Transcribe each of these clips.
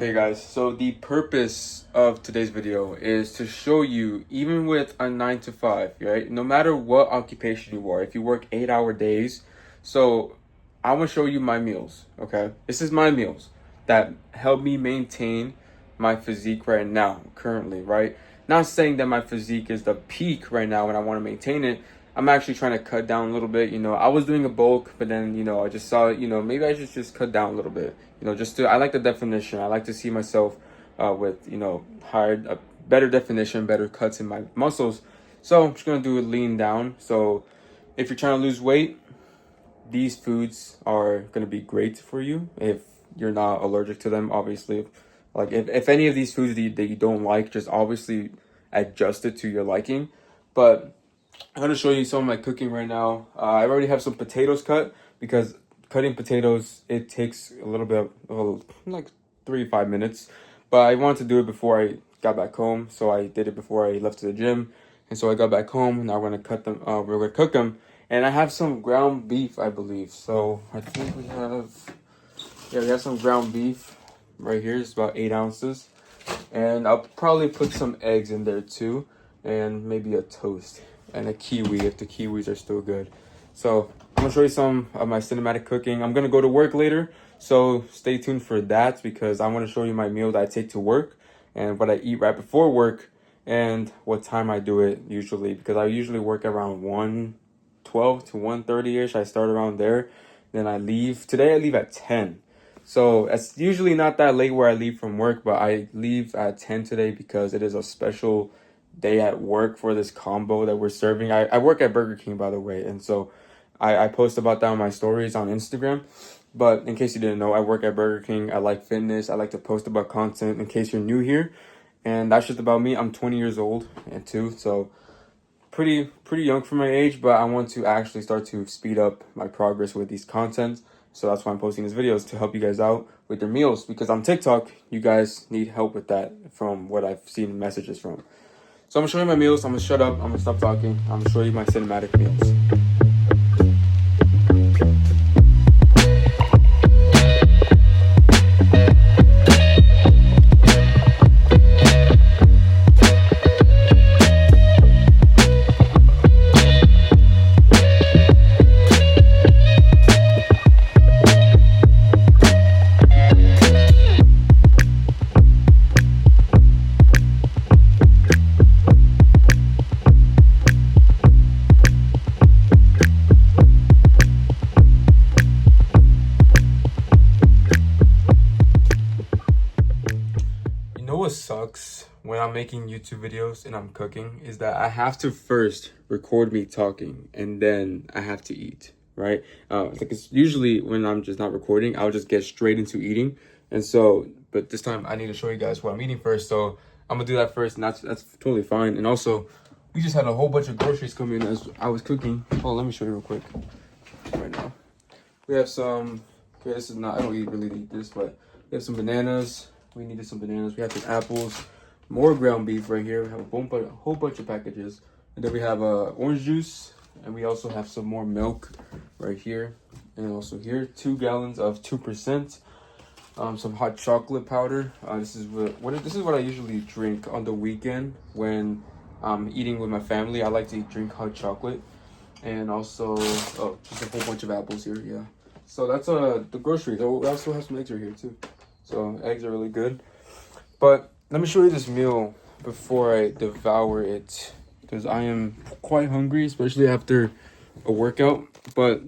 Okay guys, so the purpose of today's video is to show you, even with a 9 to 5, right? No matter what occupation you are, if you work 8-hour days, so I want to show you my meals, okay? This is my meals that help me maintain my physique right now, currently, right? Not saying that my physique is the peak right now and I want to maintain it. I'm actually trying to cut down a little bit. I was doing a bulk, but then, I just saw, maybe I should just cut down a little bit. I like the definition. I like to see myself with, higher, better definition, better cuts in my muscles. So I'm just going to do it lean down. So if you're trying to lose weight, these foods are going to be great for you if you're not allergic to them, obviously. Like if any of these foods that you don't like, just obviously adjust it to your liking. But I'm going to show you some of my cooking right now. I already have some potatoes cut because cutting potatoes, it takes a little bit of like 3 to 5 minutes. But I wanted to do it before I got back home. So I did it before I left to the gym. And so I got back home and now we're going to cut them. We're going to cook them. And I have some ground beef, I believe. So I think we have some ground beef right here. It's about 8 ounces. And I'll probably put some eggs in there too. And maybe a toast and a kiwi if the kiwis are still good. So I'm gonna show you some of my cinematic cooking. I'm gonna go to work later, so stay tuned for that because I want to show you my meal that I take to work and what I eat right before work and what time I do it usually, because I usually work around 1:12 to 1:30ish. I start around there, then I leave. Today I leave at 10. So it's usually not that late where I leave from work, but I leave at 10 today because it is a special day at work for this combo that we're serving. I work at Burger King, by the way, and so I post about that on my stories on Instagram. But in case you didn't know, I work at Burger King. I like fitness. I like to post about content in case you're new here. And that's just about me. I'm 20 years old and too, so pretty young for my age, but I want to actually start to speed up my progress with these contents. So that's why I'm posting these videos, to help you guys out with your meals, because on TikTok, you guys need help with that from what I've seen messages from. So I'm gonna show you my meals. I'm gonna shut up. I'm gonna stop talking. I'm gonna show you my cinematic meals. What sucks when I'm making YouTube videos and I'm cooking is that I have to first record me talking and then I have to eat, right? Like it's usually when I'm just not recording, I'll just get straight into eating. And so, but this time I need to show you guys what I'm eating first. So I'm gonna do that first, and that's totally fine. And also, we just had a whole bunch of groceries come in as I was cooking. Oh, let me show you real quick right now. We have some, okay, this is not, I don't really eat this, but we have some bananas. We needed some bananas. We have some apples, more ground beef right here. We have a whole bunch of packages. And then we have orange juice. And we also have some more milk right here. And also here, 2 gallons of 2%. Some hot chocolate powder. This is what I usually drink on the weekend when I'm eating with my family. I like to drink hot chocolate. And also, just a whole bunch of apples here, yeah. So that's the groceries. Oh, we also have some eggs right here too. So eggs are really good. But let me show you this meal before I devour it, because I am quite hungry, especially after a workout. But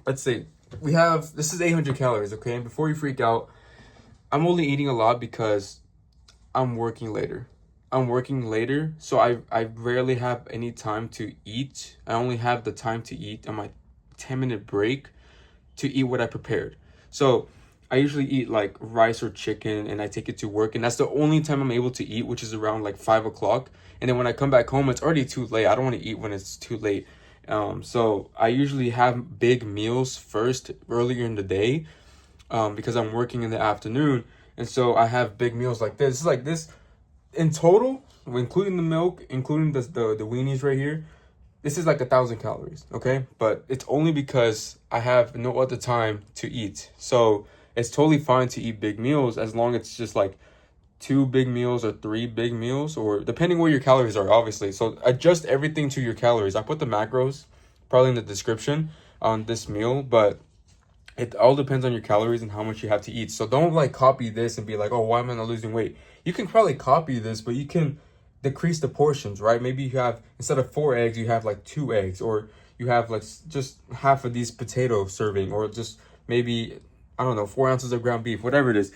let's see. This is 800 calories, okay? And before you freak out, I'm only eating a lot because I'm working later. So I rarely have any time to eat. I only have the time to eat on my 10-minute break to eat what I prepared. So I usually eat like rice or chicken and I take it to work, and that's the only time I'm able to eat, which is around like 5 o'clock. And then when I come back home, it's already too late. I don't want to eat when it's too late. So I usually have big meals first earlier in the day, because I'm working in the afternoon. And so I have big meals like this. It's like this in total, including the milk, including the weenies right here. This is like 1,000 calories, okay? But it's only because I have no other time to eat. So it's totally fine to eat big meals as long as it's just like 2 big meals or 3 big meals, or depending where your calories are, obviously. So adjust everything to your calories. I put the macros probably in the description on this meal, but it all depends on your calories and how much you have to eat. So don't like copy this and be like, oh, why am I not losing weight? You can probably copy this, but you can decrease the portions, right? Maybe you have, instead of 4 eggs, you have like 2 eggs, or you have like just half of these potato serving, or just maybe, I don't know, 4 ounces of ground beef, whatever it is.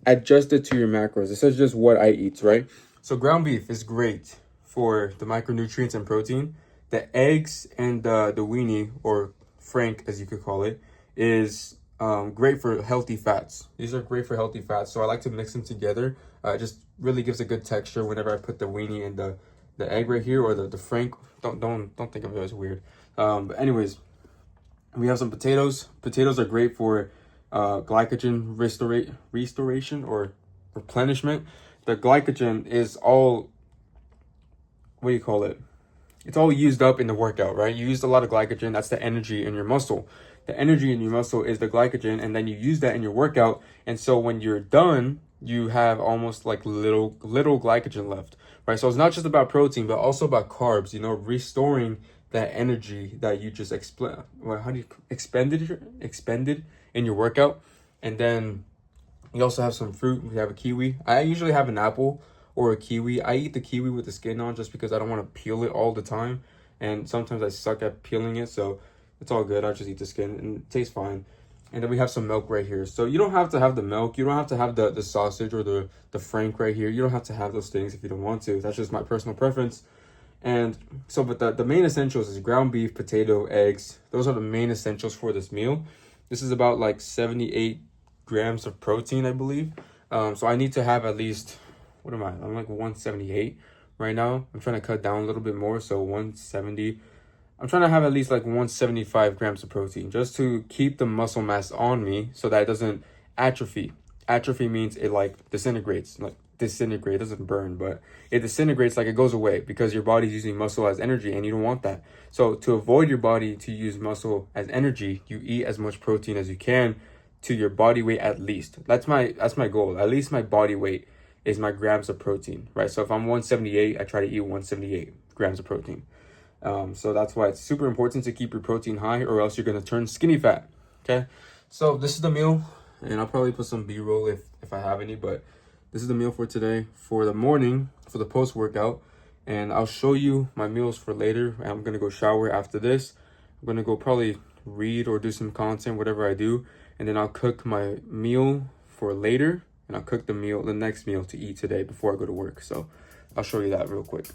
Adjust it to your macros. This is just what I eat, right? So ground beef is great for the micronutrients and protein. The eggs and the weenie, or frank as you could call it, is great for healthy fats. These are great for healthy fats, so I like to mix them together. It just really gives a good texture whenever I put the weenie and the egg right here, or the frank. Don't think of it as weird. But anyways, we have some potatoes. Potatoes are great for glycogen restoration or replenishment. The glycogen is all, what do you call it? It's all used up in the workout, right? You used a lot of glycogen. That's the energy in your muscle. The energy in your muscle is the glycogen, and then you use that in your workout. And so when you're done, you have almost like little glycogen left, right? So it's not just about protein, but also about carbs. You know, restoring that energy that you just expended in your workout. And then you also have some fruit. We have a kiwi. I usually have an apple or a kiwi. I eat the kiwi with the skin on just because I don't want to peel it all the time. And sometimes I suck at peeling it, so it's all good. I just eat the skin and it tastes fine. And then we have some milk right here. So you don't have to have the milk. You don't have to have the sausage or the frank right here. You don't have to have those things if you don't want to. That's just my personal preference. And so, but the main essentials is ground beef, potato, eggs. Those are the main essentials for this meal. This is about like 78 grams of protein, I believe. So I need to have at least, what am I? I'm like 178 right now. I'm trying to cut down a little bit more, so 170. I'm trying to have at least like 175 grams of protein just to keep the muscle mass on me so that it doesn't atrophy. Atrophy means it like disintegrates, like disintegrate, it doesn't burn, but it disintegrates, like it goes away, because your body's using muscle as energy and you don't want that. So to avoid your body to use muscle as energy, you eat as much protein as you can to your body weight at least. That's my goal. At least my body weight is my grams of protein, right? So if I'm 178, I try to eat 178 grams of protein. So that's why it's super important to keep your protein high, or else you're going to turn skinny fat. Okay. So this is the meal, and I'll probably put some B-roll if I have any, but this is the meal for today, for the morning, for the post-workout. And I'll show you my meals for later. I'm going to go shower after this. I'm going to go probably read or do some content, whatever I do. And then I'll cook my meal for later, and I'll cook the next meal to eat today before I go to work. So I'll show you that real quick.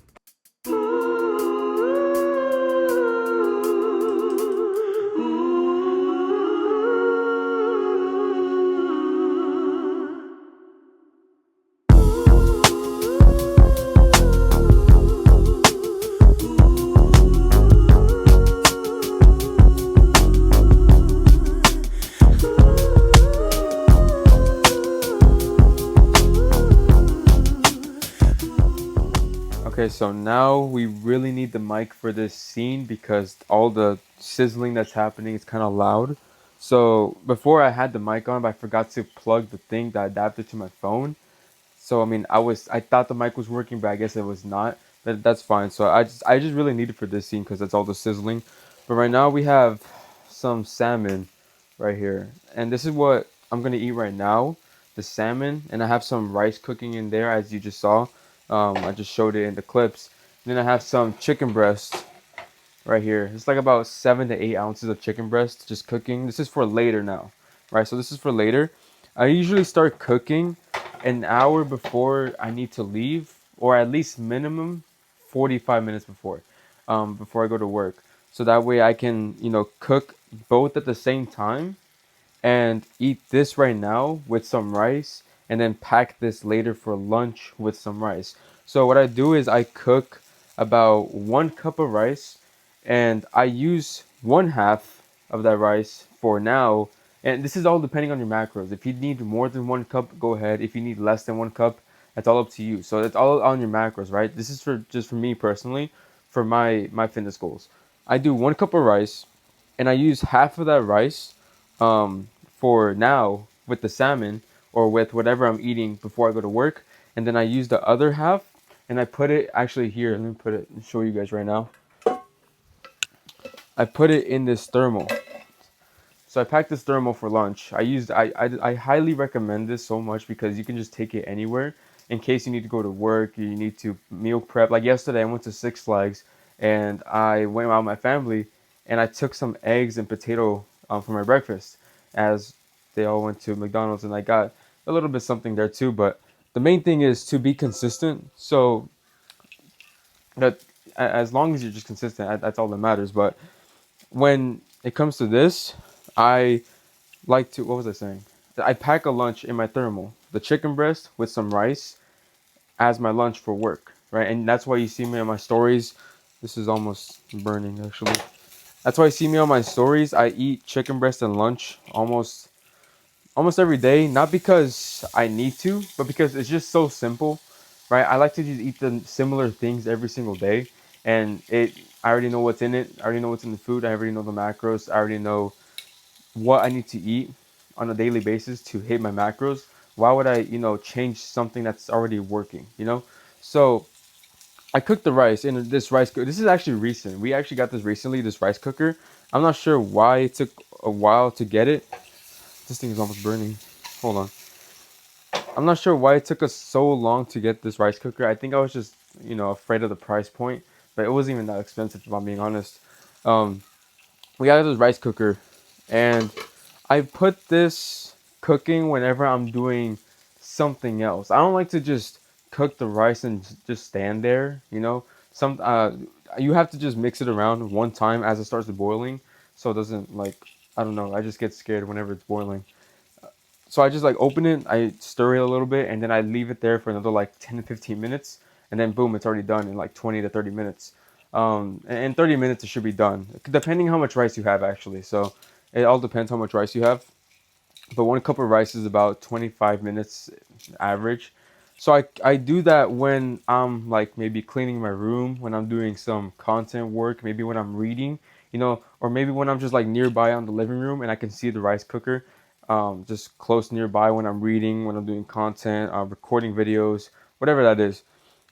Okay, so now we really need the mic for this scene because all the sizzling that's happening is kind of loud. So before I had the mic on, but I forgot to plug the thing that adapted to my phone. So I mean, I thought the mic was working, but I guess it was not. But that's fine. So I just really need it for this scene because that's all the sizzling. But right now we have some salmon right here, and this is what I'm gonna eat right now, the salmon, and I have some rice cooking in there, as you just saw. I just showed it in the clips. And then I have some chicken breast right here. It's like about 7 to 8 ounces of chicken breast just cooking. This is for later now, right? So this is for later. I usually start cooking an hour before I need to leave, or at least minimum 45 minutes before I go to work. So that way I can, cook both at the same time and eat this right now with some rice and then pack this later for lunch with some rice. So what I do is I cook about 1 cup of rice and I use 1/2 of that rice for now. And this is all depending on your macros. If you need more than 1 cup, go ahead. If you need less than 1 cup, that's all up to you. So it's all on your macros, right? This is for just for me personally, for my fitness goals. I do 1 cup of rice, and I use half of that rice for now with the salmon or with whatever I'm eating before I go to work, and then I use the other half and I put it actually here. Let me put it and show you guys right now. I put it in this thermal. So I packed this thermal for lunch. I highly recommend this so much because you can just take it anywhere in case you need to go to work, you need to meal prep. Like yesterday, I went to Six Flags and I went out with my family and I took some eggs and potato for my breakfast as they all went to McDonald's, and I got a little bit something there too. But the main thing is to be consistent. So that as long as you're just consistent, that's all that matters. But when it comes to this, I like to, what was I saying? I pack a lunch in my thermal, the chicken breast with some rice as my lunch for work, right? And that's why you see me on my stories. This is almost burning actually. That's why you see me on my stories. I eat chicken breast and lunch almost every day, not because I need to, but because it's just so simple, right? I like to just eat the similar things every single day, and I already know what's in it. I already know what's in the food. I already know the macros. I already know what I need to eat on a daily basis to hit my macros. Why would I, change something that's already working, So I cooked the rice in this rice cooker. This is actually recent. We actually got this recently, this rice cooker. I'm not sure why it took a while to get it. This thing is almost burning. Hold on. I'm not sure why it took us so long to get this rice cooker. I think I was just, afraid of the price point, but it wasn't even that expensive if I'm being honest. Um, we got this rice cooker, and I put this cooking whenever I'm doing something else. I don't like to just cook the rice and just stand there, you have to just mix it around one time as it starts boiling, so it doesn't like, I don't know, I just get scared whenever it's boiling. So I just like open it, I stir it a little bit, and then I leave it there for another like 10 to 15 minutes, and then boom, it's already done in like 20 to 30 minutes. And in 30 minutes, it should be done, depending how much rice you have actually. So it all depends how much rice you have. But 1 cup of rice is about 25 minutes average. So I do that when I'm like maybe cleaning my room, when I'm doing some content work, maybe when I'm reading, or maybe when I'm just like nearby on the living room and I can see the rice cooker just close nearby when I'm reading, when I'm doing content, recording videos, whatever that is.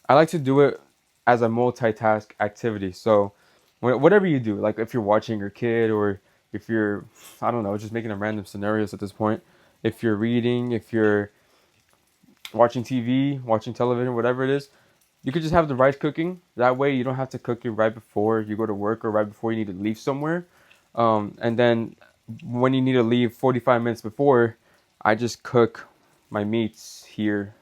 I like to do it as a multitask activity. So whatever you do, like if you're watching your kid or if you're, I don't know, just making up random scenarios at this point. If you're reading, if you're watching TV, watching television, whatever it is, you could just have the rice cooking. That way you don't have to cook it right before you go to work or right before you need to leave somewhere. And then when you need to leave 45 minutes before, I just cook my meats here.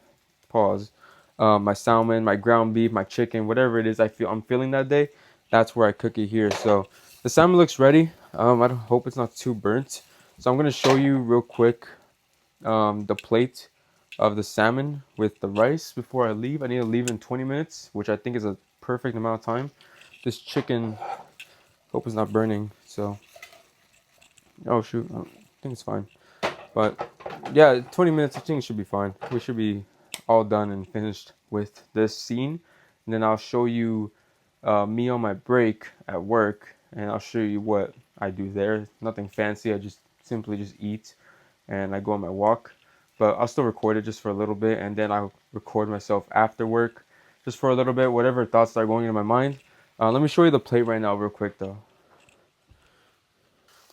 Pause. My salmon, my ground beef, my chicken, whatever it is I'm feeling that day, that's where I cook it here. So the salmon looks ready. I don't hope it's not too burnt. So I'm gonna show you real quick the plate of the salmon with the rice before I leave. I need to leave in 20 minutes, which I think is a perfect amount of time. This chicken, hope it's not burning. So, oh shoot, I think it's fine. But yeah, 20 minutes, I think it should be fine. We should be all done and finished with this scene. And then I'll show you me on my break at work, and I'll show you what I do there. Nothing fancy. I just simply just eat and I go on my walk. But I'll still record it just for a little bit, and then I'll record myself after work just for a little bit, whatever thoughts are going into my mind. Let me show you the plate right now real quick though.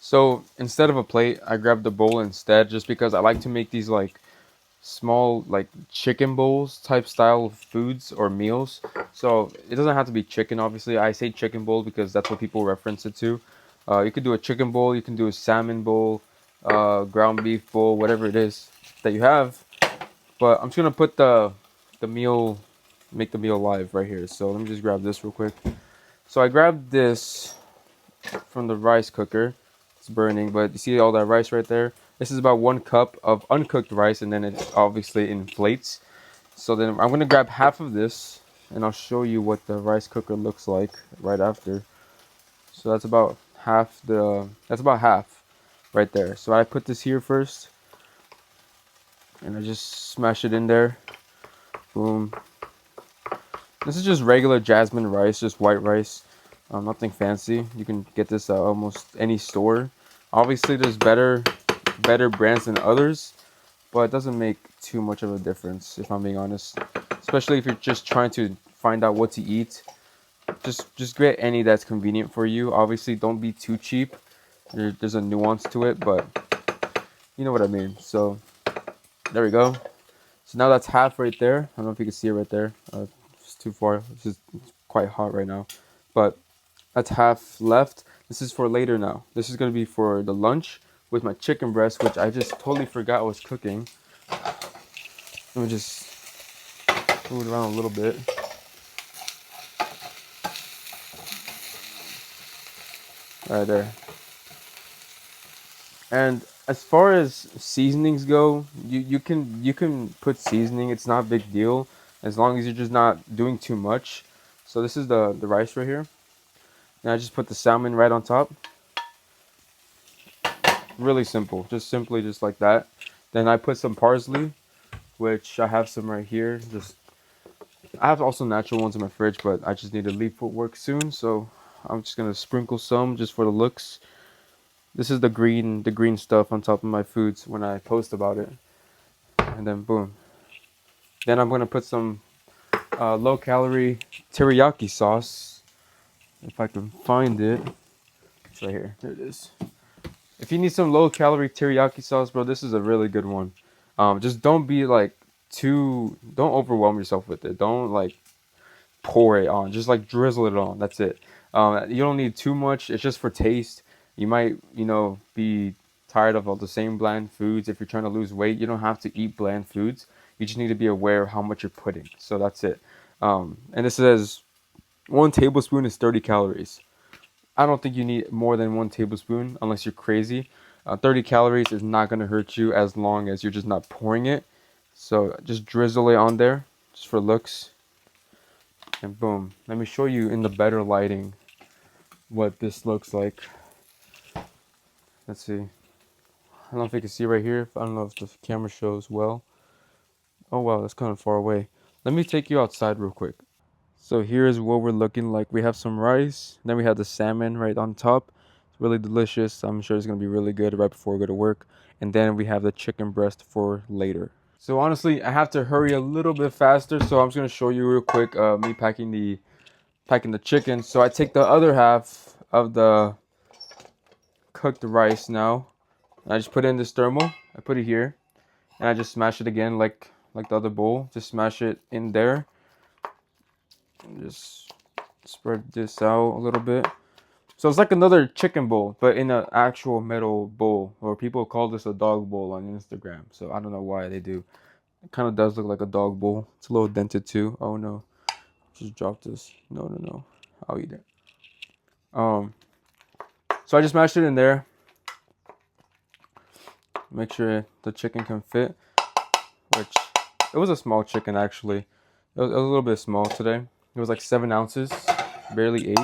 So instead of a plate, I grabbed the bowl instead just because I like to make these like small like chicken bowls type style of foods or meals. So it doesn't have to be chicken, obviously. I say chicken bowl because that's what people reference it to. You could do a chicken bowl, you can do a salmon bowl, ground beef bowl, whatever it is that you have. But I'm just gonna put the meal, make the meal live right here. So let me just grab this real quick. So I grabbed this from the rice cooker. It's burning, but you see all that rice right there? This is about 1 cup of uncooked rice, and then it obviously inflates. So then I'm gonna grab half of this, and I'll show you what the rice cooker looks like right after. So that's about half right there. So I put this here first, and I just smash it in there. Boom. This is just regular jasmine rice, just white rice. Nothing fancy. You can get this at almost any store. Obviously, there's better brands than others, but it doesn't make too much of a difference, if I'm being honest. Especially if you're just trying to find out what to eat. Just get any that's convenient for you. Obviously, don't be too cheap. There's a nuance to it, but you know what I mean. So there we go. So now that's half right there. I don't know if you can see it right there. It's too far. It's just quite hot right now. But that's half left. This is for later now. This is going to be for the lunch with my chicken breast, which I just totally forgot I was cooking. Let me just move it around a little bit. Right there. And as far as seasonings go, you can put seasoning. It's not a big deal as long as you're just not doing too much. So this is the rice right here. And I just put the salmon right on top. Really simple. Just simply just like that. Then I put some parsley, which I have some right here. I have also natural ones in my fridge, but I just need to leave for work soon, so I'm just gonna sprinkle some just for the looks. This is the green stuff on top of my foods when I post about it. And then boom. Then I'm gonna put some low calorie teriyaki sauce. If I can find it. It's right here. There it is. If you need some low calorie teriyaki sauce, bro, this is a really good one. Just don't be like don't overwhelm yourself with it. Don't like pour it on. Just like drizzle it on. That's it. You don't need too much. It's just for taste. You might, be tired of all the same bland foods. If you're trying to lose weight, you don't have to eat bland foods. You just need to be aware of how much you're putting. So that's it. And this says 1 tablespoon is 30 calories. I don't think you need more than 1 tablespoon unless you're crazy. 30 calories is not going to hurt you as long as you're just not pouring it. So just drizzle it on there just for looks. And boom. Let me show you in the better lighting what this looks like. Let's see. I don't know if you can see right here. I don't know if the camera shows well. Oh wow, that's kind of far away. Let me take you outside real quick. So here's what we're looking like. We have some rice. Then we have the salmon right on top. It's really delicious. I'm sure it's going to be really good right before we go to work. And then we have the chicken breast for later. So honestly, I have to hurry a little bit faster. So I'm just going to show you real quick me packing the chicken. So I take the other half of the cooked rice now. I just put it in this thermal. I put it here. And I just smash it again like the other bowl. Just smash it in there. Just spread this out a little bit. So it's like another chicken bowl, but in an actual metal bowl. Or people call this a dog bowl on Instagram. So I don't know why they do. It kind of does look like a dog bowl. It's a little dented too. Oh no. Just drop this. No. I'll eat it. So I just mashed it in there. Make sure the chicken can fit. Which, it was a small chicken actually. It was a little bit small today. It was like 7 ounces, barely 8.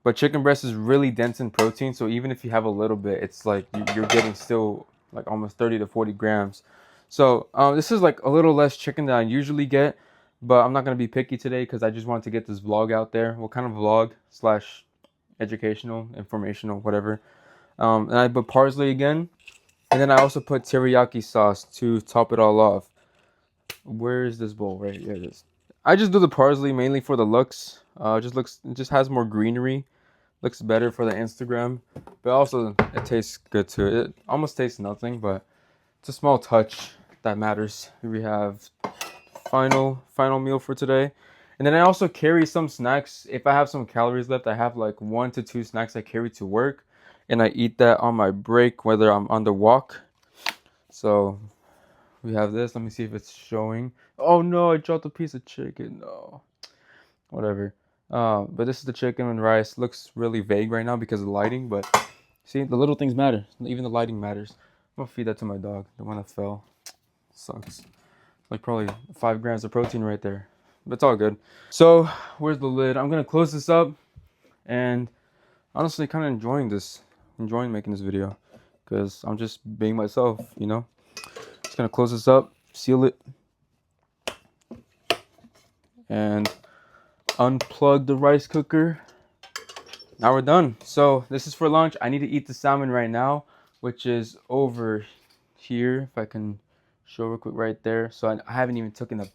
But chicken breast is really dense in protein, so even if you have a little bit, it's like you're getting still like almost 30 to 40 grams. So this is like a little less chicken than I usually get, but I'm not gonna be picky today because I just wanted to get this vlog out there. What kind of vlog / educational, informational, whatever. And I put parsley again, and then I also put teriyaki sauce to top it all off. Where is this bowl? Right here it is. I just do the parsley mainly for the looks. It just has more greenery. Looks better for the Instagram, but also it tastes good too. It almost tastes nothing, but it's a small touch that matters. We have final meal for today. And then I also carry some snacks. If I have some calories left, I have like 1 to 2 snacks I carry to work, and I eat that on my break, whether I'm on the walk So we have this. Let me see if it's showing. Oh no, I dropped a piece of chicken. No, whatever. But this is the chicken and rice. Looks really vague right now because of the lighting, but see, the little things matter. Even the lighting matters. I'm gonna feed that to my dog, the one that fell. Sucks. Like probably 5 grams of protein right there. But it's all good. So where's the lid? I'm gonna close this up, and honestly kind of enjoying making this video because I'm just being myself, you know. Just gonna close this up, seal it, and unplug the rice cooker. Now we're done. So this is for lunch. I need to eat the salmon right now, which is over here. If I can show real quick, right there. So I haven't even taken a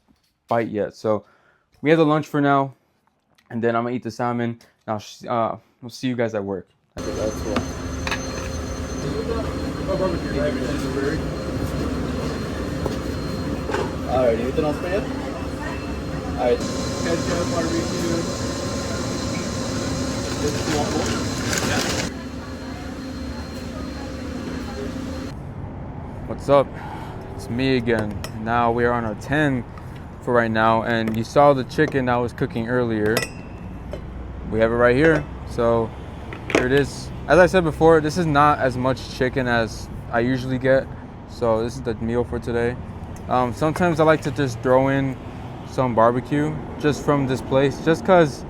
bite yet. So we have the lunch for now, and then I'm gonna eat the salmon. Now we'll see you guys at work. Alrighty, anything else for you? Alright. Ketchup, barbecue. What's up? It's me again. Now we are on our 10 for right now, and you saw the chicken I was cooking earlier. We have it right here. So here it is. As I said before, this is not as much chicken as I usually get. So this is the meal for today. Sometimes I like to just throw in some barbecue just from this place, just because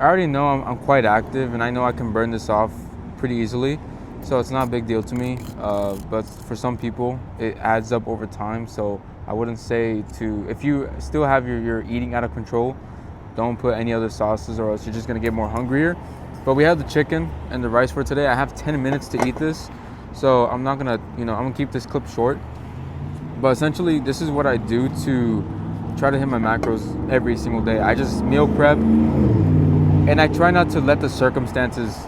I already know I'm quite active and I know I can burn this off pretty easily. So it's not a big deal to me, but for some people it adds up over time. So I wouldn't say to, if you still have your eating out of control, don't put any other sauces or else you're just gonna get more hungrier. But we have the chicken and the rice for today. I have 10 minutes to eat this, so I'm not gonna, I'm gonna keep this clip short. But essentially, this is what I do to try to hit my macros every single day. I just meal prep, and I try not to let the circumstances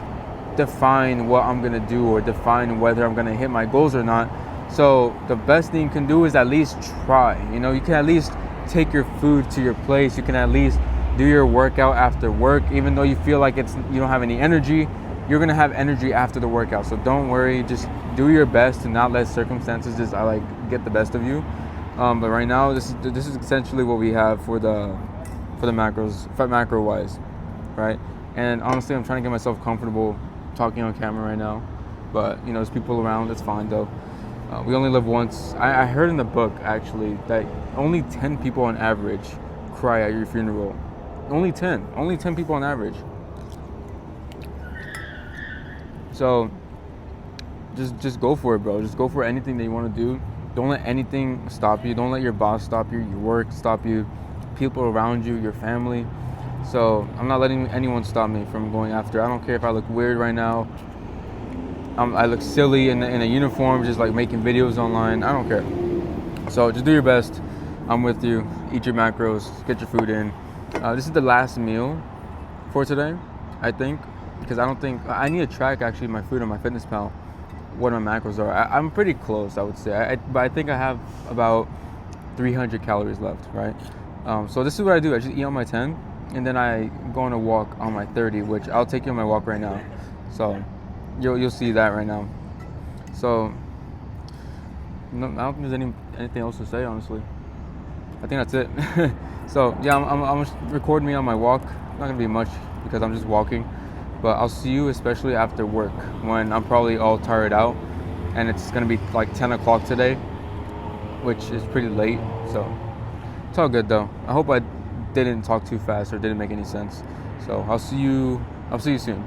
define what I'm gonna do or define whether I'm gonna hit my goals or not. So the best thing you can do is at least try. You can at least take your food to your place. You can at least do your workout after work. Even though you feel like you don't have any energy, you're gonna have energy after the workout. So don't worry, just do your best to not let circumstances just get the best of you. But right now, this is essentially what we have for the macros, macro wise, right? And honestly, I'm trying to get myself comfortable talking on camera right now. But there's people around. It's fine though. We only live once. I heard in the book actually that only 10 people on average cry at your funeral. Only 10 people on average. So just go for it, bro. Just go for anything that you want to do. Don't let anything stop you. Don't let your boss stop you, your work stop you, people around you, your family. So I'm not letting anyone stop me from going after. I don't care if I look weird right now. I look silly in a uniform, just like making videos online. I don't care. So just do your best. I'm with you. Eat your macros. Get your food in. This is the last meal for today, I think, because I don't think I need to track actually my food on MyFitnessPal, what my macros are. I'm pretty close, I would say. But I think I have about 300 calories left, right? So this is what I do. I just eat on my 10, and then I go on a walk on my 30, which I'll take you on my walk right now. So you'll see that right now. So no, I don't think there's anything else to say, honestly. I think that's it. So yeah, I'm recording me on my walk. Not gonna be much because I'm just walking, but I'll see you especially after work when I'm probably all tired out, and it's gonna be like 10 o'clock today, which is pretty late. So it's all good though. I hope I didn't talk too fast or didn't make any sense. So I'll see you soon.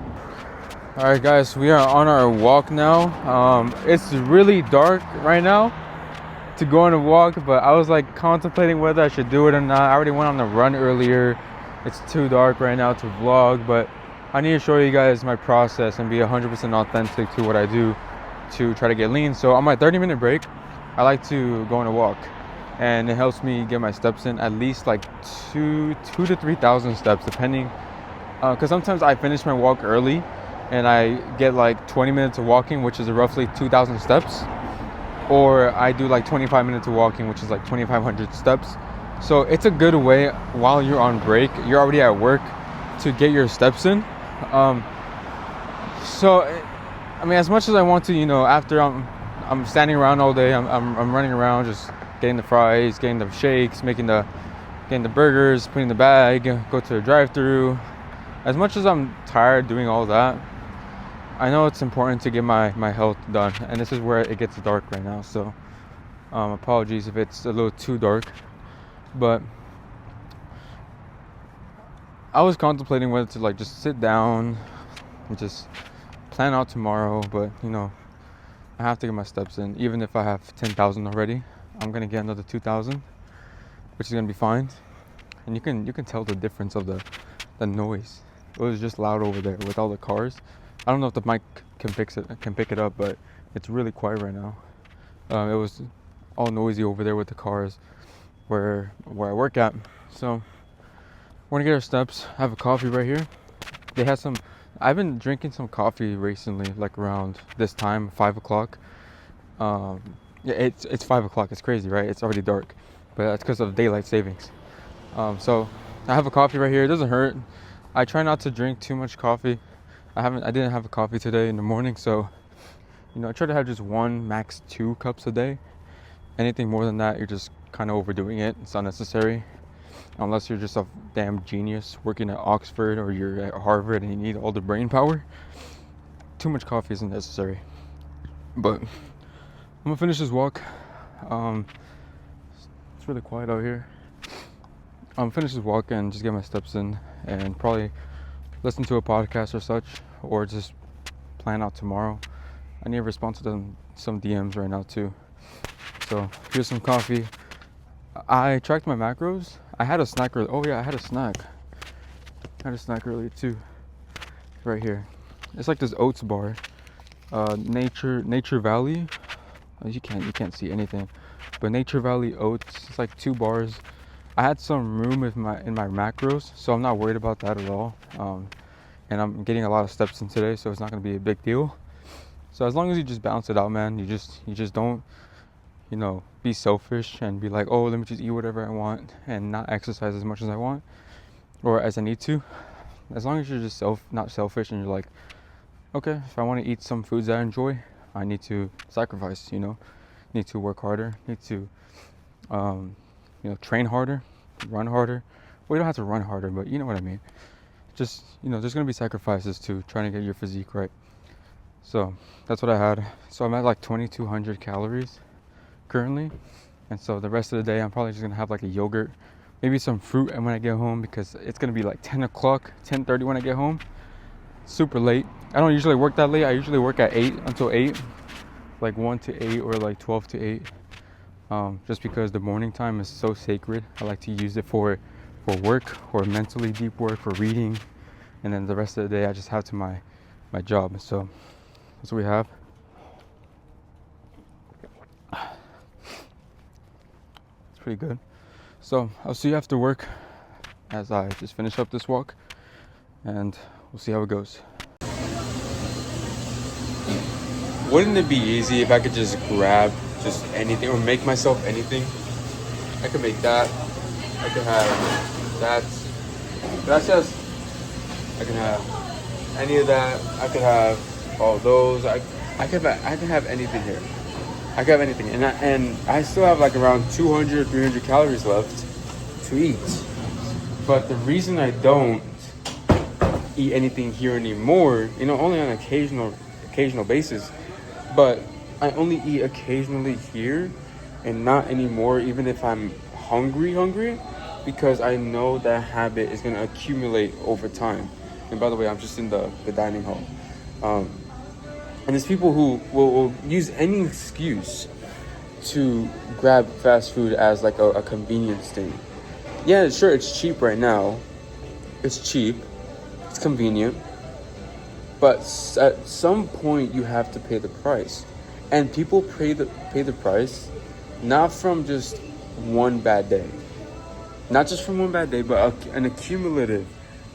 All right, guys, we are on our walk now. It's really dark right now to go on a walk, but I was like contemplating whether I should do it or not. I already went on a run earlier. It's too dark right now to vlog, but I need to show you guys my process and be 100% authentic to what I do to try to get lean. So on my 30-minute break, I like to go on a walk, and it helps me get my steps in at least like 2,000 to 3,000 steps, depending, because sometimes I finish my walk early and I get like 20 minutes of walking, which is roughly 2,000 steps, or I do like 25 minutes of walking, which is like 2,500 steps. So it's a good way while you're on break, you're already at work, to get your steps in. So I mean, as much as I want to, after I'm I'm standing around all day. I'm running around just getting the fries, getting the shakes, getting the burgers, putting the bag, go to the drive-through. As much as I'm tired doing all that, I know it's important to get my health done, and this is where it gets dark right now, so apologies if it's a little too dark, but I was contemplating whether to like just sit down and just plan out tomorrow, but you know, I have to get my steps in. Even if I have 10,000 already, I'm gonna get another 2,000, which is gonna be fine. And you can tell the difference of the noise. It was just loud over there with all the cars. I don't know if the mic can pick it up, but it's really quiet right now. It was all noisy over there with the cars where I work at. So we're gonna get our steps. I have a coffee right here. They had some. I've been drinking some coffee recently, like around this time, 5 o'clock. Yeah, it's 5 o'clock. It's crazy, right? It's already dark, but that's because of daylight savings. So I have a coffee right here. It doesn't hurt. I try not to drink too much coffee. I didn't have a coffee today in the morning, so you know, I try to have just 1, max 2 cups a day. Anything more than that, you're just kind of overdoing it. It's unnecessary. Unless you're just a damn genius working at Oxford or you're at Harvard and you need all the brain power. Too much coffee isn't necessary. But I'm gonna finish this walk. It's really quiet out here. I'm gonna finish this walk and just get my steps in and probably listen to a podcast or such, or just plan out tomorrow. I need to respond to some DMs right now too. So here's some coffee. I tracked my macros. I had a snack earlier. Oh yeah, I had a snack earlier too. Right here. It's like this oats bar. Nature Valley. Oh, you can't see anything. But Nature Valley oats. It's like 2 bars. I had some room in my macros, so I'm not worried about that at all. And I'm getting a lot of steps in today, so it's not gonna be a big deal. So as long as you just balance it out, man, you just don't, you know, be selfish and be like, oh, let me just eat whatever I want and not exercise as much as I want or as I need to. As long as you're just not selfish and you're like, okay, if I want to eat some foods that I enjoy, I need to sacrifice, you know, need to work harder, need to, you know, train harder, run harder. Well, you don't have to run harder, but you know what I mean. Just, you know, there's going to be sacrifices to trying to get your physique right. So that's what I had. So I'm at like 2,200 calories currently, and so the rest of the day I'm probably just gonna have like a yogurt, maybe some fruit, and when I get home, because it's gonna be like 10 o'clock, 10:30 when I get home. Super late. I don't usually work that late. I usually work at 8 until 8, like 1 to 8 or like 12 to 8, just because the morning time is so sacred. I like to use it for work, or mentally deep work, for reading, and then the rest of the day I just have to my job. So that's what we have. Pretty good. So I'll see you after work as I just finish up this walk, and we'll see how it goes. Wouldn't it be easy if I could just grab just anything or make myself anything? I could make that. I could have that. That's just. I can have any of that. I could have all those. I could have anything here. I could have anything, and I still have like around 200, 300 calories left to eat. But the reason I don't eat anything here anymore, you know, only on an occasional basis, but I only eat occasionally here and not anymore, even if I'm hungry, because I know that habit is going to accumulate over time. And by the way, I'm just in the dining hall. And there's people who will use any excuse to grab fast food as like a convenience thing. Yeah, sure, it's cheap right now. It's cheap. It's convenient. But at some point, you have to pay the price. And people pay the price not from just one bad day. Not just from one bad day, but an accumulative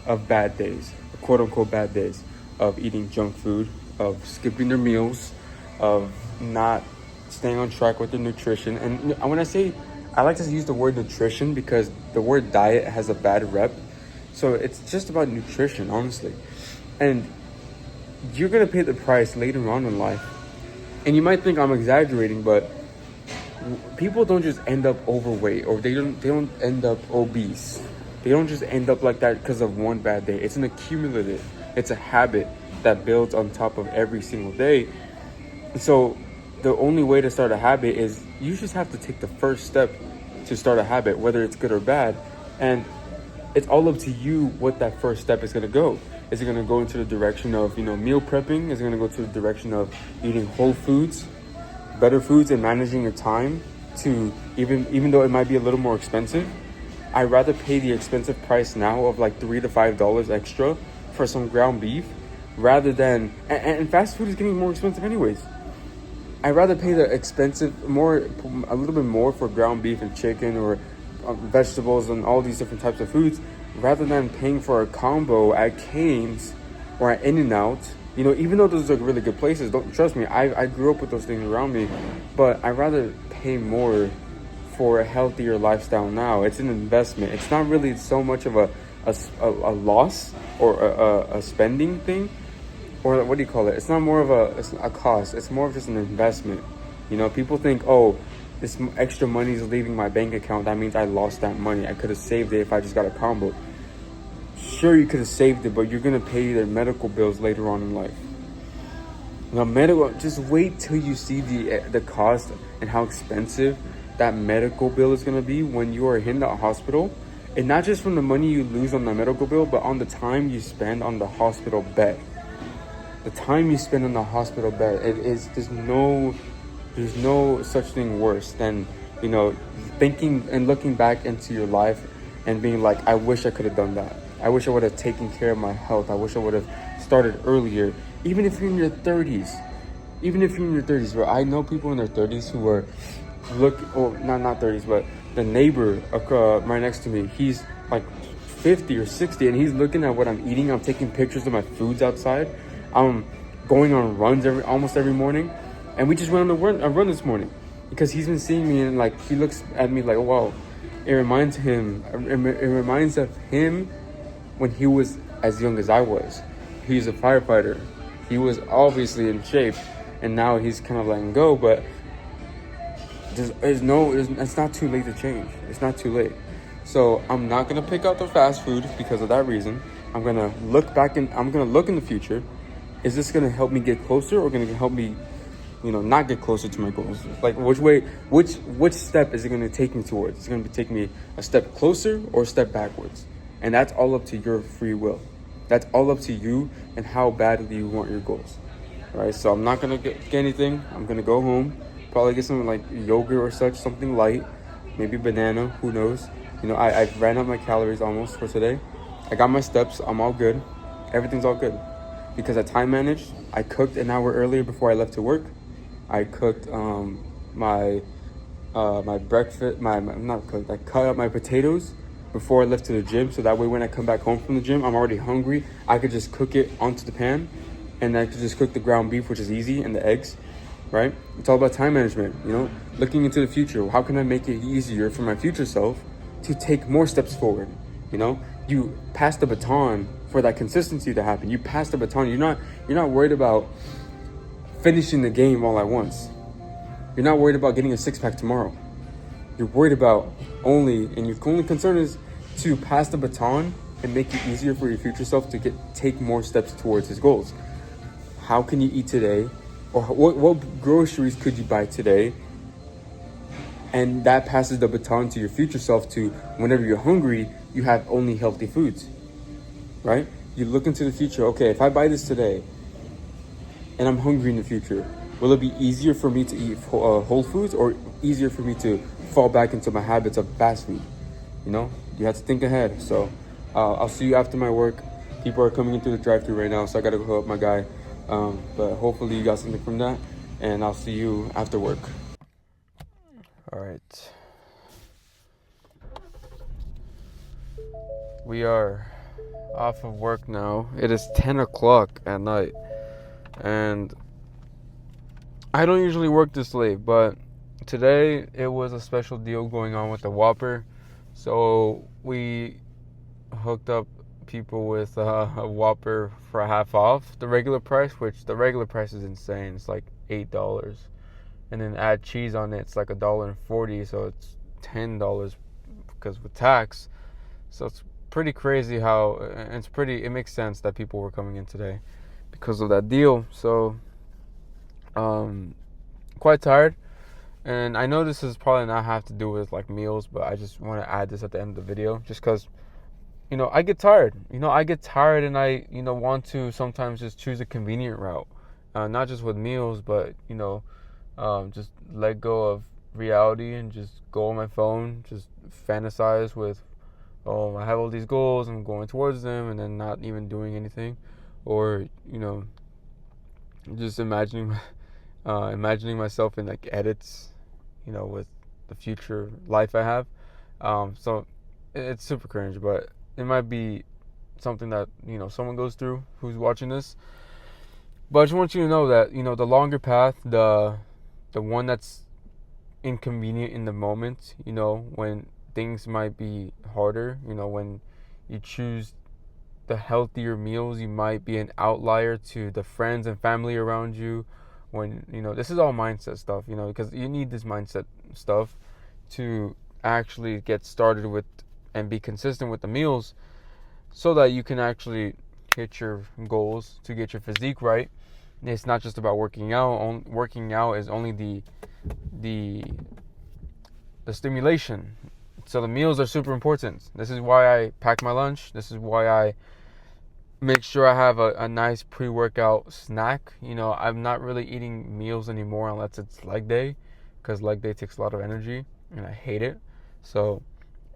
of bad days, quote-unquote bad days, of eating junk food, of skipping their meals, of not staying on track with their nutrition. And when I say, I like to use the word nutrition because the word diet has a bad rep. So it's just about nutrition, honestly. And you're going to pay the price later on in life And you might think I'm exaggerating, but people don't just end up overweight, or they don't end up obese. They don't just end up like that because of one bad day. It's an accumulative. It's a habit that builds on top of every single day. So the only way to start a habit is you just have to take the first step to start a habit, whether it's good or bad. And it's all up to you what that first step is going to go. Is it going to go into the direction of, meal prepping? Is it going to go to the direction of eating whole foods, better foods, and managing your time to, even though it might be a little more expensive, I'd rather pay the expensive price now of like $3 to $5 extra for some ground beef rather than, and fast food is getting more expensive anyways. I'd rather pay the a little bit more for ground beef and chicken, or vegetables and all these different types of foods, rather than paying for a combo at Cane's or at In-N-Out. Even though those are really good places, don't trust me, I grew up with those things around me, but I'd rather pay more for a healthier lifestyle now. It's an investment. It's not really so much of a loss or a spending thing, or what do you call it? It's not more of a cost. It's more of just an investment. People think, oh, this extra money is leaving my bank account. That means I lost that money. I could have saved it if I just got a combo. Sure, you could have saved it, but you're gonna pay their medical bills later on in life. Now, just wait till you see the cost and how expensive that medical bill is gonna be when you are in the hospital, and not just from the money you lose on the medical bill, but on the time you spend on the hospital bed. The time you spend on the hospital bed, there's no such thing worse than, thinking and looking back into your life and being like, I wish I could have done that. I wish I would have taken care of my health. I wish I would have started earlier. Even if you're in your 30s. Bro, I know people in their 30s who are, not 30s, but the neighbor right next to me, he's like 50 or 60, and he's looking at what I'm eating. I'm taking pictures of my foods outside. I'm going on runs almost every morning. And we just went on a run this morning because he's been seeing me, and like he looks at me like, wow. It reminds of him when he was as young as I was. He's a firefighter. He was obviously in shape, and now he's kind of letting go. But it's not too late to change. It's not too late. So I'm not gonna pick out the fast food because of that reason. I'm gonna look in the future. Is this gonna help me get closer, or gonna help me, not get closer to my goals? Like, which step is it going to take me towards? It's going to take me a step closer or a step backwards. And that's all up to your free will. That's all up to you and how badly you want your goals. All right, so I'm not going to get anything. I'm going to go home, probably get some like yogurt or such, something light, maybe banana, who knows. I ran out my calories almost for today. I got my steps. I'm all good. Everything's all good. Because I time managed. I cooked an hour earlier before I left to work. I cooked my breakfast. I cut up my potatoes before I left to the gym, so that way when I come back home from the gym, I'm already hungry. I could just cook it onto the pan, and I could just cook the ground beef, which is easy, and the eggs, right? It's all about time management, looking into the future. How can I make it easier for my future self to take more steps forward? You pass the baton for that consistency to happen. You pass the baton. You're not worried about finishing the game all at once. You're not worried about getting a six-pack tomorrow. You're worried about and your only concern is to pass the baton and make it easier for your future self to take more steps towards his goals. How can you eat today? Or what groceries could you buy today? And that passes the baton to your future self to whenever you're hungry, you have only healthy foods, right? You look into the future. Okay, if I buy this today and I'm hungry in the future, will it be easier for me to eat whole foods, or easier for me to fall back into my habits of fast food? You have to think ahead. So I'll see you after my work. People are coming into the drive-thru right now, so I gotta go help my guy. But hopefully you got something from that, and I'll see you after work. All right. We are off of work now. It is 10 o'clock at night, and I don't usually work this late, but today it was a special deal going on with the Whopper. So we hooked up people with a Whopper for half off the regular price, which the regular price is insane. It's like $8. And then add cheese on it, it's like $1.40, so it's $10 because with tax. So it's pretty crazy how it makes sense that people were coming in today because of that deal. So quite tired, and I know this is probably not have to do with like meals, but I just want to add this at the end of the video just because I get tired. And I want to sometimes just choose a convenient route, not just with meals, but just let go of reality and just go on my phone, just fantasize with, oh, I have all these goals, I'm going towards them, and then not even doing anything, or just imagining myself in like edits, with the future life I have. So it's super cringe, but it might be something that someone goes through who's watching this. But I just want you to know that the longer path, the one that's inconvenient in the moment, when things might be harder, when you choose the healthier meals, you might be an outlier to the friends and family around you. When this is all mindset stuff, because you need this mindset stuff to actually get started with and be consistent with the meals, so that you can actually hit your goals to get your physique right. It's not just about working out. Working out is only the stimulation. So the meals are super important. This is why I pack my lunch. This is why I make sure I have a nice pre-workout snack. I'm not really eating meals anymore unless it's leg day, because leg day takes a lot of energy and I hate it. So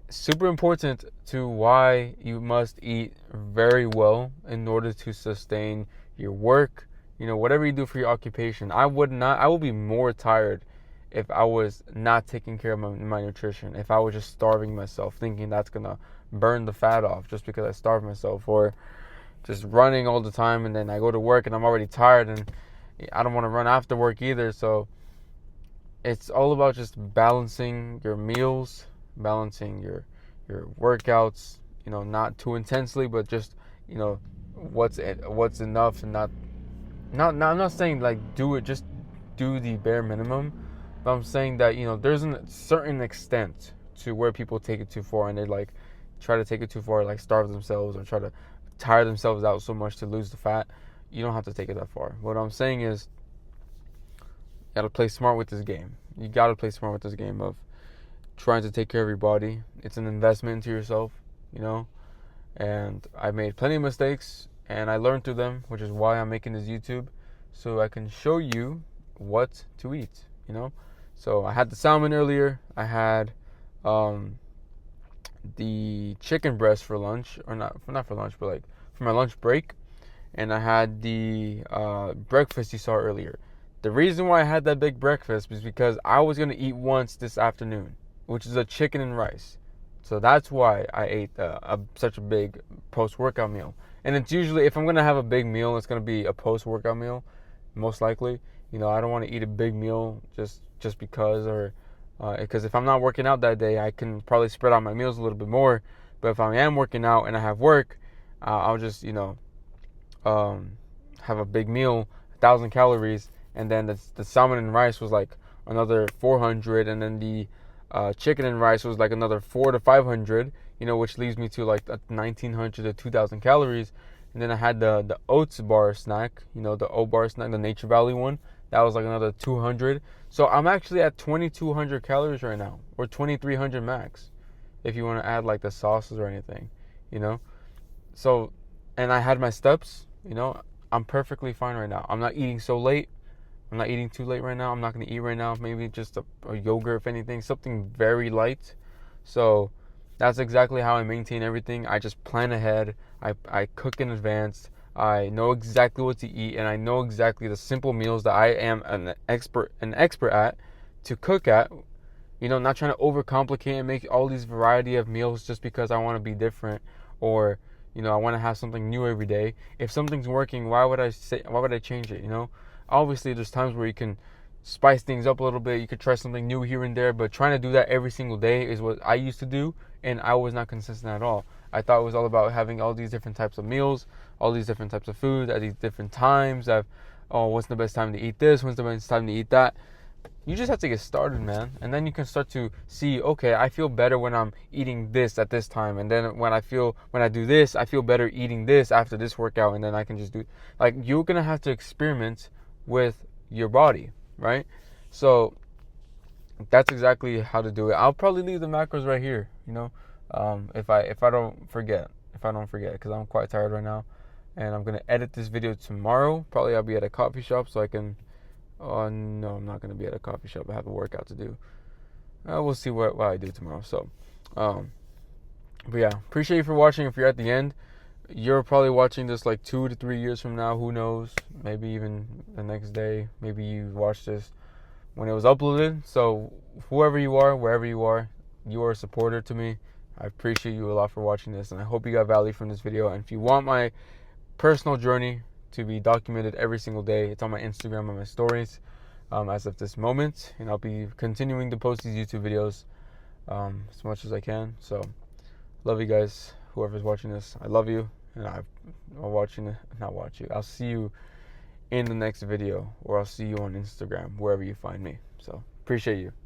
super important to why you must eat very well in order to sustain your work, whatever you do for your occupation. I will be more tired if I was not taking care of my nutrition, if I was just starving myself, thinking that's gonna burn the fat off just because I starved myself, or just running all the time, and then I go to work and I'm already tired and I don't want to run after work either. So it's all about just balancing your meals, balancing your workouts, not too intensely, but just what's enough, and not I'm not saying like just do the bare minimum, but I'm saying that there's a certain extent to where people take it too far, and they like try to take it too far, like starve themselves or try to tire themselves out so much to lose the fat. You don't have to take it that far. What I'm saying is, you gotta play smart with this game. You gotta play smart with this game of trying to take care of your body. It's an investment into yourself, and I made plenty of mistakes and I learned through them, which is why I'm making this YouTube, so I can show you what to eat, So I had the salmon earlier. I had the chicken breast for lunch, or not for lunch, but like for my lunch break. And I had the breakfast you saw earlier. The reason why I had that big breakfast was because I was going to eat once this afternoon, which is a chicken and rice. So that's why I ate such a big post-workout meal. And it's usually, if I'm going to have a big meal, it's going to be a post-workout meal, most likely. I don't want to eat a big meal just because, or because if I'm not working out that day, I can probably spread out my meals a little bit more. But if I am working out and I have work, I'll just have a big meal, 1,000 calories, and then the salmon and rice was like another 400, and then the chicken and rice was like another 400 to 500, which leaves me to like 1,900 to 2,000 calories. And then I had the oats bar snack, the oat bar snack, the Nature Valley one. That was like another 200. So I'm actually at 2,200 calories right now, or 2,300 max, if you want to add like the sauces or anything, So, and I had my steps, I'm perfectly fine right now. I'm not eating so late. I'm not eating too late right now. I'm not going to eat right now. Maybe just a yogurt, if anything, something very light. So that's exactly how I maintain everything. I just plan ahead. I cook in advance. I know exactly what to eat, and I know exactly the simple meals that I am an expert at to cook at. Not trying to overcomplicate and make all these variety of meals just because I want to be different, or I want to have something new every day. If something's working, why would I change it? Obviously there's times where you can spice things up a little bit. You could try something new here and there, but trying to do that every single day is what I used to do, and I was not consistent at all. I thought it was all about having all these different types of meals, all these different types of food at these different times, at oh, what's the best time to eat this? When's the best time to eat that? You just have to get started, man. And then you can start to see, okay, I feel better when I'm eating this at this time. And then when I do this, I feel better eating this after this workout. And then I can just do, like, you're going to have to experiment with your body, right? So that's exactly how to do it. I'll probably leave the macros right here, if I don't forget, because I'm quite tired right now. And I'm going to edit this video tomorrow. Probably I'll be at a coffee shop so I can, oh no, I'm not going to be at a coffee shop. I have a workout to do. We'll see what I do tomorrow. So, but yeah, appreciate you for watching. If you're at the end, you're probably watching this like 2 to 3 years from now. Who knows? Maybe even the next day. Maybe you watched this when it was uploaded. So whoever you are, wherever you are a supporter to me. I appreciate you a lot for watching this, and I hope you got value from this video. And if you want my personal journey to be documented every single day, it's on my Instagram and my stories as of this moment, and I'll be continuing to post these YouTube videos as much as I can. So love you guys, whoever's watching this. I love you, and I'll see you in the next video, or I'll see you on Instagram, wherever you find me. So appreciate you.